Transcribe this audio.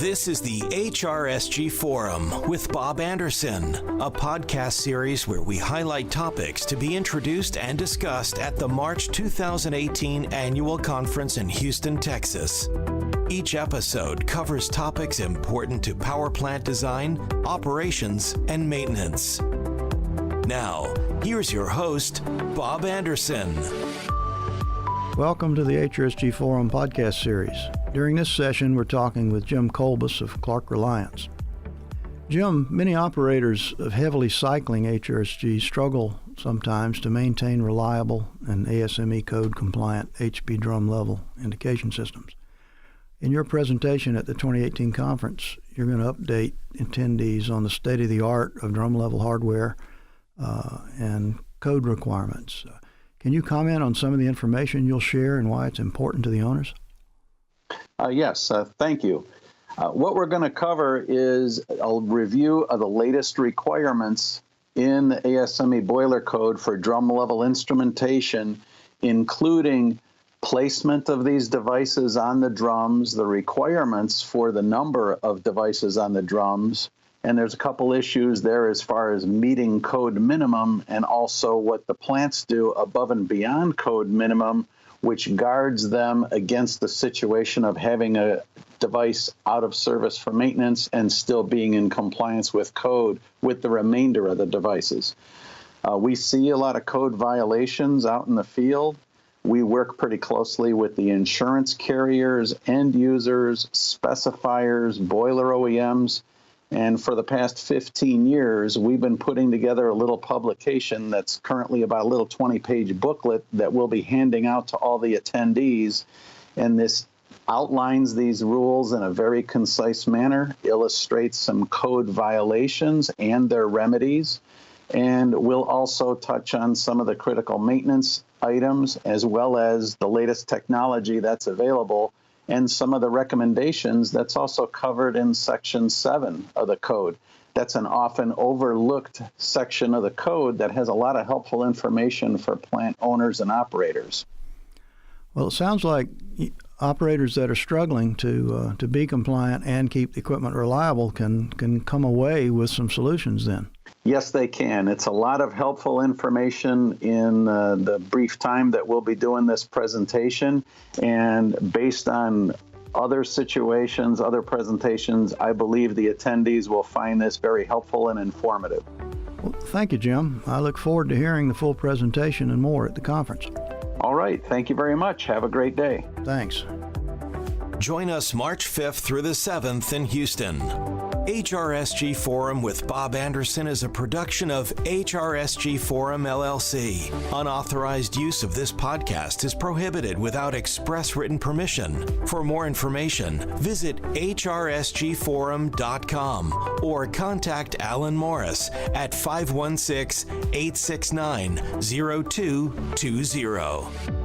This is the HRSG Forum with Bob Anderson, a podcast series where we highlight topics to be introduced and discussed at the March 2018 annual conference in Houston, Texas. Each episode covers topics important to power plant design, operations, and maintenance. Now, here's your host, Bob Anderson. Welcome to the HRSG Forum podcast series. During this session, we're talking with Jim Kolbus of Clark Reliance. Jim, many operators of heavily cycling HRSG struggle sometimes to maintain reliable and ASME code compliant HP drum level indication systems. In your presentation at the 2018 conference, you're going to update attendees on the state-of-the-art of drum level hardware and code requirements. Can you comment on some of the information you'll share and why it's important to the owners? Yes, thank you. What we're going to cover is a review of the latest requirements in the ASME boiler code for drum level instrumentation, including placement of these devices on the drums, the requirements for the number of devices on the drums, and there's a couple issues there as far as meeting code minimum and also what the plants do above and beyond code minimum, which guards them against the situation of having a device out of service for maintenance and still being in compliance with code with the remainder of the devices. We see a lot of code violations out in the field. We work pretty closely with the insurance carriers, end users, specifiers, boiler OEMs. And for the past 15 years, we've been putting together a little publication that's currently about a little 20-page booklet that we'll be handing out to all the attendees. And this outlines these rules in a very concise manner, illustrates some code violations and their remedies, and we'll also touch on some of the critical maintenance items as well as the latest technology that's available and some of the recommendations that's also covered in Section 7 of the code. That's an often overlooked section of the code that has a lot of helpful information for plant owners and operators. Well, it sounds like operators that are struggling to be compliant and keep the equipment reliable can come away with some solutions then. Yes, they can. It's a lot of helpful information in the brief time that we'll be doing this presentation. And based on other situations, other presentations, I believe the attendees will find this very helpful and informative. Well, thank you, Jim. I look forward to hearing the full presentation and more at the conference. All right. Thank you very much. Have a great day. Thanks. Join us March 5th through the 7th in Houston. HRSG Forum with Bob Anderson is a production of HRSG Forum, LLC. Unauthorized use of this podcast is prohibited without express written permission. For more information, visit hrsgforum.com or contact Alan Morris at 516-869-0220.